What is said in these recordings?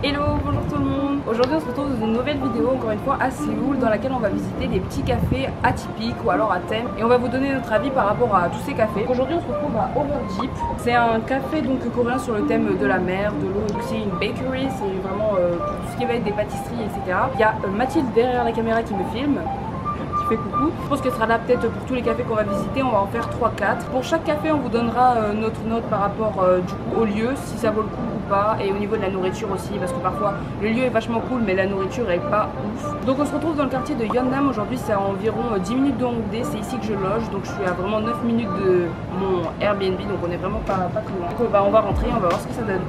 Hello, bonjour tout le monde. Aujourd'hui on se retrouve dans une nouvelle vidéo, encore une fois à Séoul, dans laquelle on va visiter des petits cafés atypiques ou alors à thème, et on va vous donner notre avis par rapport à tous ces cafés. Aujourd'hui on se retrouve à Overjeep. C'est un café donc coréen sur le thème de la mer, de l'eau. C'est une bakery, c'est vraiment pour tout ce qui va être des pâtisseries, etc. Il y a Mathilde derrière la caméra qui me filme, fait coucou. Je pense qu'elle sera là peut-être pour tous les cafés qu'on va visiter. On va en faire 3-4. Pour chaque café on vous donnera notre note par rapport du coup au lieu, si ça vaut le coup ou pas, et au niveau de la nourriture aussi, parce que parfois le lieu est vachement cool mais la nourriture est pas ouf. Donc on se retrouve dans le quartier de Yeonnam. Aujourd'hui c'est à environ 10 minutes de Hongdae. C'est ici que je loge, donc je suis à vraiment 9 minutes de mon Airbnb, donc on est vraiment pas très loin. Donc on va rentrer, on va voir ce que ça donne.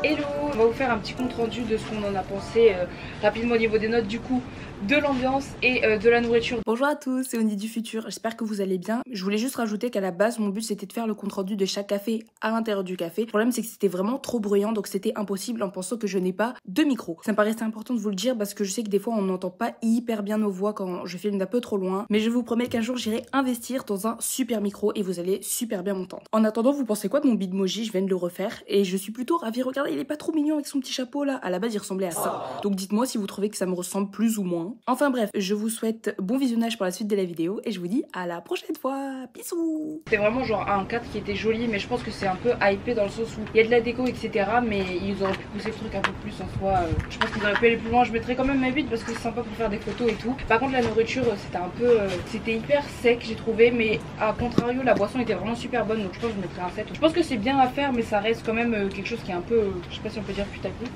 Hello, on va vous faire un petit compte rendu de ce qu'on en a pensé rapidement au niveau des notes, du coup de l'ambiance et de la nourriture. Bonjour à tous, c'est Oni du futur, j'espère que vous allez bien. Je voulais juste rajouter qu'à la base mon but c'était de faire le compte rendu de chaque café à l'intérieur du café. Le problème c'est que c'était vraiment trop bruyant, donc c'était impossible en pensant que je n'ai pas de micro. Ça me paraissait important de vous le dire parce que je sais que des fois on n'entend pas hyper bien nos voix quand je filme d'un peu trop loin, mais je vous promets qu'un jour j'irai investir dans un super micro et vous allez super bien m'entendre. En attendant, vous pensez quoi de mon bitmoji? Je viens de le refaire et je suis plutôt ravie. Regardez, il est pas trop mignon avec son petit chapeau là. À la base il ressemblait à ça, donc dites-moi si vous trouvez que ça me ressemble plus ou moins. Enfin bref, je vous souhaite bon visionnage pour la suite de la vidéo et je vous dis à la prochaine fois. Bisous. C'était vraiment genre un cadre qui était joli, mais je pense que c'est un peu hypé dans le sens où il y a de la déco, etc. Mais ils auraient pu pousser le truc un peu plus en soi. Je pense qu'ils auraient pu aller plus loin. Je mettrais quand même ma 8 parce que c'est sympa pour faire des photos et tout. Par contre la nourriture c'était un peu c'était hyper sec j'ai trouvé, mais à contrario la boisson était vraiment super bonne, donc je pense que je mettrais un 7. Je pense que c'est bien à faire, mais ça reste quand même quelque chose qui est un peu je sais pas si on peut dire putaclic.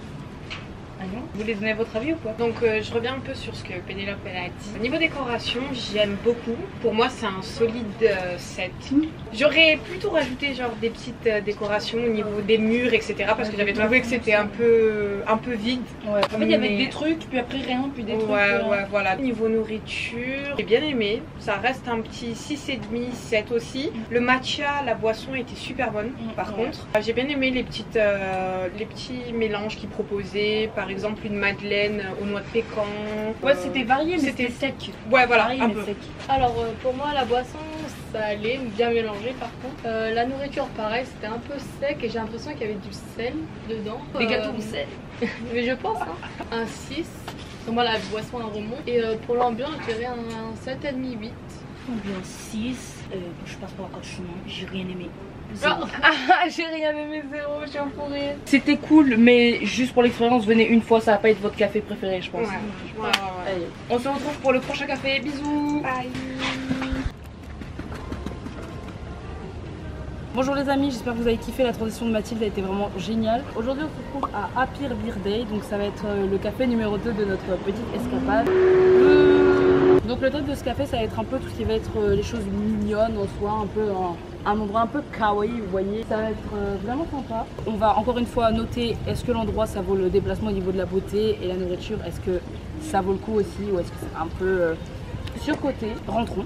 Vous voulez donner votre avis ou quoi? Donc je reviens un peu sur ce que Pénélope a dit. Au niveau décoration, j'aime beaucoup. Pour moi c'est un solide 7. J'aurais plutôt rajouté genre des petites décorations au niveau des murs, etc. Parce que j'avais trouvé que c'était un peu vide. Ouais. En fait il y avait des trucs, puis après rien, puis des trucs. Ouais, voilà. Niveau nourriture, j'ai bien aimé. Ça reste un petit 6,5, 7 aussi. Le matcha, la boisson était super bonne par contre. J'ai bien aimé les petits mélanges qu'ils proposaient. Par exemple une madeleine aux noix de pécan. Ouais, c'était varié mais c'était sec. Ouais, voilà, varié, un mais peu. sec. Alors pour moi la boisson ça allait, bien mélangé par contre. La nourriture pareil, c'était un peu sec et j'ai l'impression qu'il y avait du sel dedans. Des gâteaux au sel. Mais je pense, hein. Un 6. Pour moi la boisson elle remonte. Et pour l'ambiance je dirais un 7,5, 8. Ambiance 6, je passe pas encore de chemin, j'ai rien aimé. J'ai rien aimé, 0, je suis en forêt. C'était cool, mais juste pour l'expérience, venez une fois, ça va pas être votre café préféré, je pense. Ouais. Allez, on se retrouve pour le prochain café, bisous. Bye. Bonjour les amis, j'espère que vous avez kiffé, la transition de Mathilde a été vraiment géniale. Aujourd'hui on se retrouve à Happy Beer Day, donc ça va être le café numéro 2 de notre petite escapade. Donc le thème de ce café ça va être un peu tout ce qui va être les choses mignonnes en soi, un peu un endroit un peu kawaii, vous voyez. Ça va être vraiment sympa. On va encore une fois noter est-ce que l'endroit ça vaut le déplacement au niveau de la beauté, et la nourriture est-ce que ça vaut le coup aussi, ou est-ce que c'est un peu surcoté. Rentrons.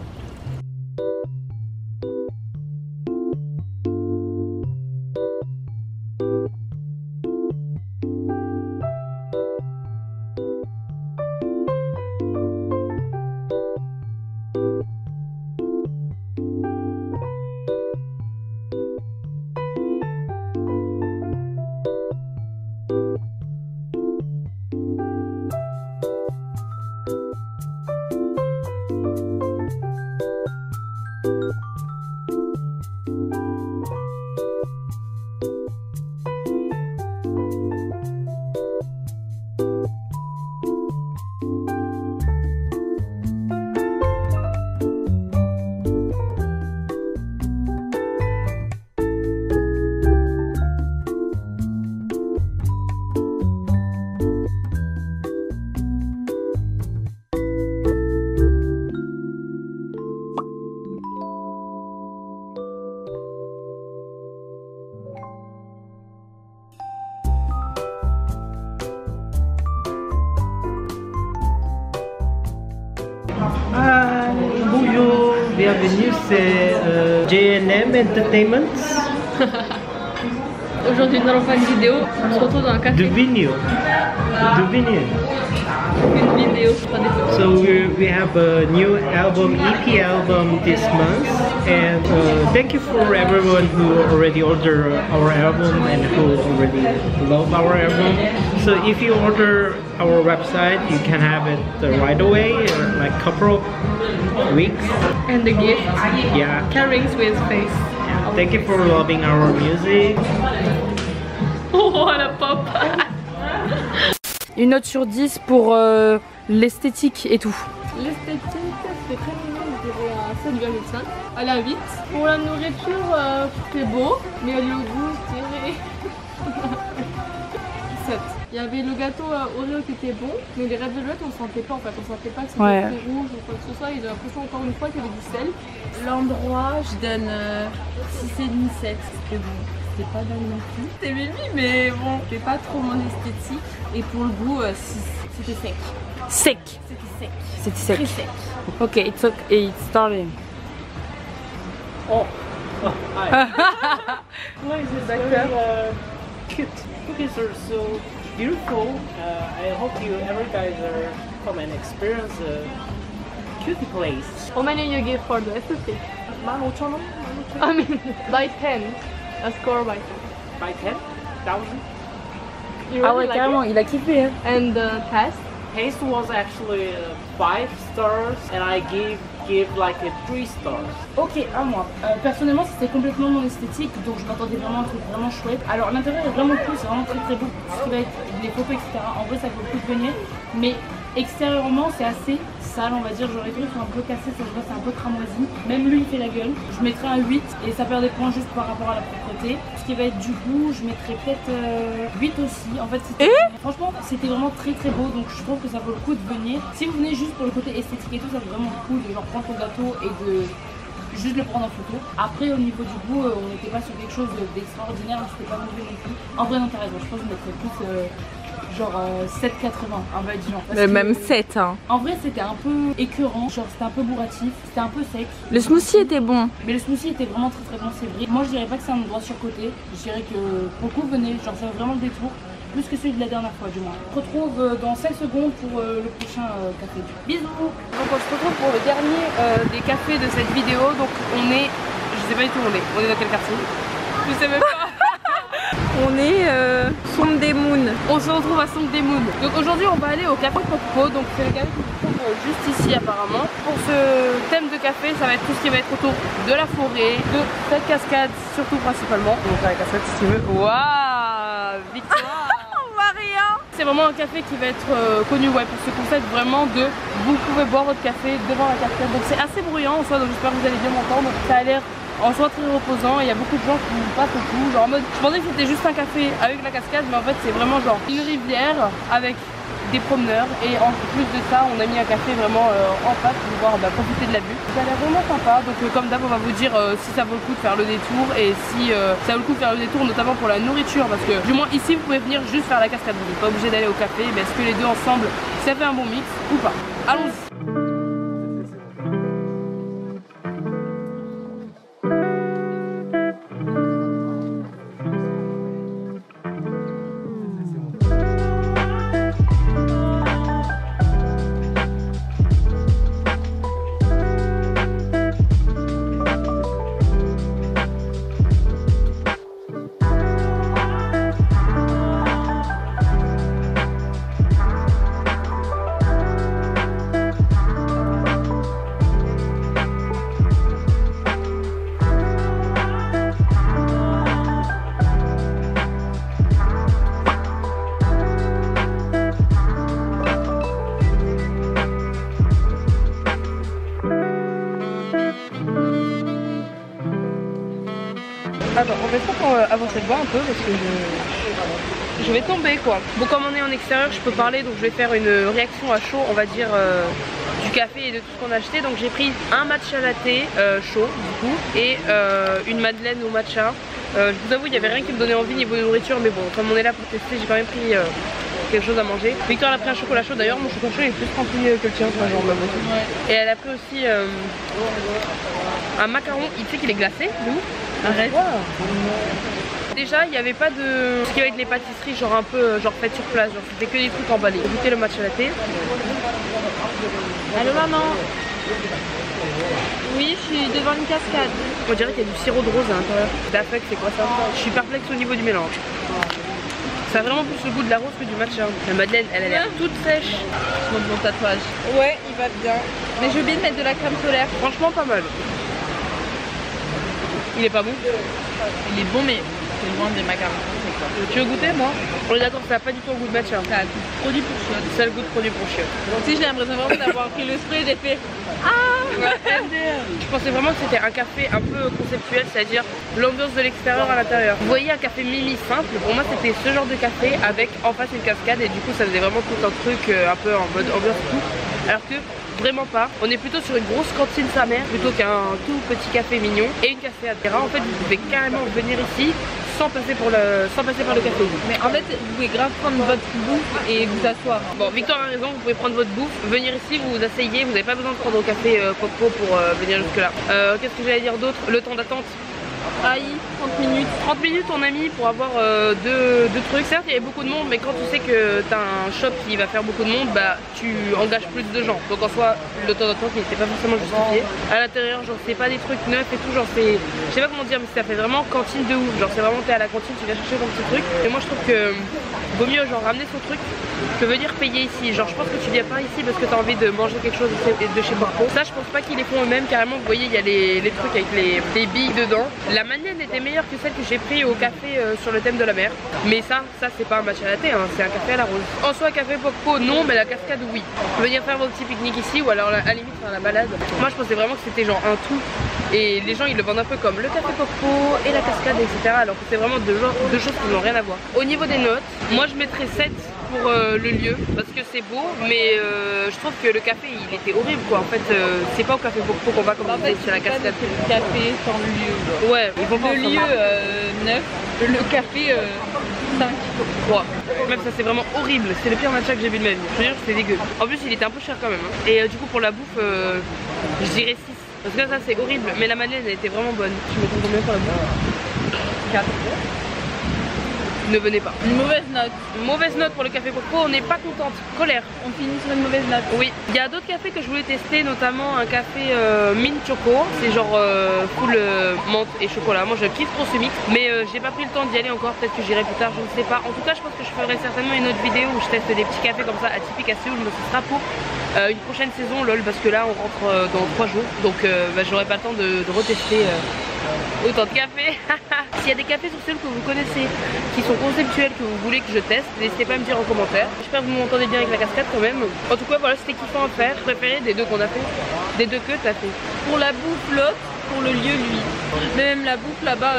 Bonjour, bienvenue, c'est J&M Entertainment. Aujourd'hui nous allons faire une vidéo, on se retrouve dans un café. The venue. Une vidéo, pas des photos. So we have a new album, EP album this month, and thank you for everyone who already ordered our album and who already love our album. So if you order our website, you can have it right away, like couple of weeks. And the gift, Yeah. carrings with face. Thank you for loving our music. Oh la pop. Une note sur 10 pour l'esthétique et tout. L'esthétique, c'est très mignon, je dirais à 7,5. Elle est à 8. Pour la nourriture, c'est beau, mais le goût, je dirais 7. Il y avait le gâteau Oreo qui était bon, mais les Red Velvet on sentait pas en fait, on sentait pas que c'était très rouge ou quoi que ce soit, j'ai l'impression encore une fois qu'il y avait du sel. L'endroit, je donne 6,5-7. C'était bon, c'était pas dingue non plus. C'était mimi, mais bon, c'est pas trop mon esthétique. Et pour le goût, 6. C'était sec. Sec. C'était sec. C'était sec. Très sec. Ok, it's starting. Oh, hi. Ouais, c'est d'accord. Cute. Cookies are so beautiful. I hope you every guys are come and experience a cutie place. How many you give for the aesthetic? I mean, by 10. A score by 10. By 10,000. You Ah really ouais, like carrément, il a kiffé. Hein. it? And the taste? Taste was actually 5 stars, and I give like a 3 stars. Ok, à moi. Personnellement, c'était complètement mon esthétique, donc je m'attendais vraiment à un truc vraiment chouette. Alors l'intérieur est vraiment cool, c'est vraiment très très beau. Ce qui va être les photos, etc. En vrai, ça vaut le coup de venir. Mais extérieurement, c'est assez sale, on va dire. J'aurais cru faire un peu cassé, ça se voit, c'est un peu cramoisi. Même lui, il fait la gueule. Je mettrais un 8 et ça perd des points juste par rapport à la propreté. Ce qui va être du goût, je mettrais peut-être 8 aussi. En fait, franchement, c'était vraiment très très beau, donc je trouve que ça vaut le coup de venir. Si vous venez juste pour le côté esthétique et tout, ça vaut vraiment le coup de genre prendre ton gâteau et de juste le prendre en photo. Après, au niveau du goût, on n'était pas sur quelque chose d'extraordinaire, mais c'était pas mauvais non plus. En vrai, non, t'as raison, je pense que je mettrais plus genre 7,80, un va être genre. Même 7, hein. En vrai, c'était un peu écœurant, genre c'était un peu bourratif, c'était un peu sec. Le smoothie était bon. Mais le smoothie était vraiment très très bon, c'est vrai. Moi, je dirais pas que c'est un endroit surcoté, je dirais que beaucoup venez, genre ça vaut vraiment le détour. Plus que celui de la dernière fois du moins. On se retrouve dans 5 secondes pour le prochain café. Bisous. Donc on se retrouve pour le dernier des cafés de cette vidéo. Donc on est, je sais pas du tout où on est dans quel quartier? Je sais même pas. On est Songdaemun. On se retrouve à Songdaemun. Donc aujourd'hui on va aller au café Popco. Donc c'est le café qui se trouve juste ici apparemment. Pour ce thème de café, ça va être tout ce qui va être autour de la forêt, de cette cascade surtout principalement. Donc la cascade si tu veux. Waouh, victoire. C'est vraiment un café qui va être connu pour ce concept vraiment de vous pouvez boire votre café devant la cascade. Donc c'est assez bruyant en soi, donc j'espère que vous allez bien m'entendre. Ça a l'air en soi très reposant, il y a beaucoup de gens qui passent autour, genre en mode, je pensais que c'était juste un café avec la cascade, mais en fait c'est vraiment genre une rivière avec des promeneurs, et en plus de ça on a mis un café vraiment en face pour pouvoir profiter de la vue. Ça a l'air vraiment sympa, donc comme d'hab on va vous dire si ça vaut le coup de faire le détour et si ça vaut le coup de faire le détour notamment pour la nourriture, parce que du moins ici vous pouvez venir juste faire la cascade, vous n'êtes pas obligé d'aller au café, mais est-ce que les deux ensemble ça fait un bon mix ou pas? Allons-y. Attends, on va peut-être avancer de voir un peu parce que je vais tomber quoi. Bon, comme on est en extérieur, je peux parler, donc je vais faire une réaction à chaud, on va dire, du café et de tout ce qu'on a acheté. Donc j'ai pris un matcha latte chaud du coup et une madeleine au matcha. Je vous avoue, il n'y avait rien qui me donnait envie niveau de nourriture, mais bon, comme on est là pour tester, j'ai quand même pris quelque chose à manger. Victoire a pris un chocolat chaud, d'ailleurs mon chocolat chaud est plus rempli que le tien, genre même. Ouais. Et elle a pris aussi un macaron, il sait qu'il est glacé, de ouf. Arrête. Wow. Déjà il n'y avait pas de ce qui va être les pâtisseries genre un peu genre faites sur place, genre c'était que des trucs emballés. Goûtez le matcha latte. Allô maman. Oui, je suis devant une cascade. On dirait qu'il y a du sirop de rose à l'intérieur. D'affect, c'est quoi ça? Je suis perplexe au niveau du mélange. Ça a vraiment plus le goût de la rose que du matcha. La madeleine, elle a l'air toute sèche. Je montre mon tatouage. Ouais, il va bien. Mais j'ai oublié de mettre de la crème solaire. Franchement, pas mal. Il est pas bon? Il est bon, mais c'est loin des macarons. Tu veux goûter, moi? On est d'accord, ça n'a pas du tout le goût de matcha. Ça a le goût de produit pour chiottes. Ça a le goût de produit pour chiottes. Donc si j'ai l'impression vraiment d'avoir pris le spray, j'ai fait Je pensais vraiment que c'était un café un peu conceptuel, c'est-à-dire l'ambiance de l'extérieur à l'intérieur. Vous voyez un café mimi simple, pour moi c'était ce genre de café avec en face une cascade et du coup ça faisait vraiment tout un truc un peu en mode ambiance tout. Alors que vraiment pas, on est plutôt sur une grosse cantine sa mère plutôt qu'un tout petit café mignon et une cascade. En fait vous pouvez carrément venir ici sans passer par le café. Mais en fait vous pouvez grave prendre votre bouffe et vous asseoir. Bon, Victoire a raison, vous pouvez prendre votre bouffe, venir ici, vous vous asseyez, vous n'avez pas besoin de prendre au café Poco pour venir jusque là. Qu'est-ce que j'allais dire d'autre? Le temps d'attente. Aïe, 30 minutes. 30 minutes on a mis pour avoir deux trucs. Certes il y avait beaucoup de monde, mais quand tu sais que t'as un shop qui va faire beaucoup de monde, bah tu engages plus de gens. Donc en soi le temps d'attente il n'était pas forcément justifié. À l'intérieur genre c'est pas des trucs neufs et tout, genre c'est, je sais pas comment dire, mais ça fait vraiment cantine de ouf. Genre c'est vraiment t'es à la cantine, tu viens chercher ton petit truc. Et moi je trouve que vaut mieux genre ramener son truc que venir payer ici. Genre je pense que tu viens pas ici parce que t'as envie de manger quelque chose de chez Poco. Ça je pense pas qu'ils les font eux-mêmes carrément. Vous voyez il y a les trucs avec les billes dedans. La madeleine était meilleure que celle que j'ai pris au café sur le thème de la mer. Mais ça c'est pas un matcha latte, hein, c'est un café à la rose. En soi café Poco non, mais la cascade oui. Venir faire vos petits pique-niques ici ou alors à la limite faire la balade. Moi je pensais vraiment que c'était genre un tout. Et les gens ils le vendent un peu comme le café Poco et la cascade etc. Alors que c'est vraiment deux choses qui n'ont rien à voir. Au niveau des notes, moi je mettrais 7 pour le lieu parce que c'est beau, mais je trouve que le café il était horrible quoi. En fait c'est pas au café Poco qu'on va comme on disait, c'est la cascade. Le café sans le lieu. Ouais, ils vont pas le lieu 9, le café 5. 3. Même ça c'est vraiment horrible, c'est le pire matcha que j'ai vu de ma vie. Je veux dire que c'est dégueu. En plus il était un peu cher quand même hein. Et du coup pour la bouffe je dirais 6. Parce que ça c'est horrible, mais la madeleine elle était vraiment bonne. Tu me trouves combien pour la bouffe? 4. Ne venez pas. Une mauvaise note. Mauvaise note pour le café Poco, on n'est pas contente. Colère. On finit sur une mauvaise note. Oui. Il y a d'autres cafés que je voulais tester, notamment un café mint choco. C'est genre full menthe et chocolat. Moi je kiffe trop ce mix, mais j'ai pas pris le temps d'y aller encore. Peut-être que j'irai plus tard, je ne sais pas. En tout cas je pense que je ferai certainement une autre vidéo où je teste des petits cafés comme ça atypiques à Séoul, mais ce sera pour une prochaine saison lol, parce que là on rentre dans 3 jours. Donc j'aurai pas le temps de retester autant de cafés. S'il y a des cafés sur Séoul que vous connaissez, qui sont conceptuels, que vous voulez que je teste, n'hésitez pas à me dire en commentaire. J'espère que vous m'entendez bien avec la cascade quand même. En tout cas voilà, c'était kiffant à faire. Préféré des deux qu'on a fait, des deux que t'as fait. Pour la bouffe l'autre, pour le lieu lui. Mais même la bouffe là-bas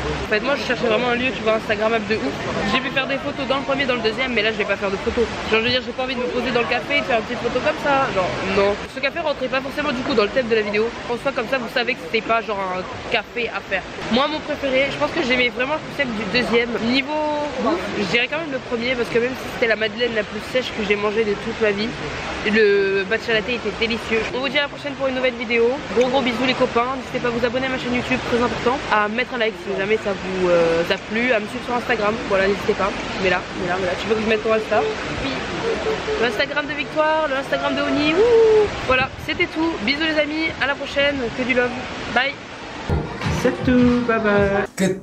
En fait moi je cherchais vraiment un lieu, tu vois, instagrammable de ouf. J'ai pu faire des photos dans le premier, dans le deuxième, mais là je vais pas faire de photos. Genre je veux dire, j'ai pas envie de me poser dans le café et de faire une petite photo comme ça. Genre non. Ce café rentrait pas forcément du coup dans le thème de la vidéo. En soit comme ça vous savez que c'était pas genre un café à faire. Moi mon préféré, je pense que j'aimais vraiment le concept du deuxième. Niveau bouffe, je dirais quand même le premier parce que même si c'était la madeleine la plus sèche que j'ai mangée de toute ma vie, le matcha latte était délicieux. On vous dit à la prochaine pour une nouvelle vidéo. Gros bisous les copains. N'hésitez pas à vous abonner à ma chaîne YouTube, très important. À mettre un like si jamais ça vous a plu, à me suivre sur Instagram. Voilà, n'hésitez pas. Mais là, tu veux que je mette ton Insta? Puis l'Instagram de Victoire, le Instagram de Oni. Wouh, voilà, c'était tout. Bisous les amis, à la prochaine. Que du love. Bye. C'est tout, bye bye.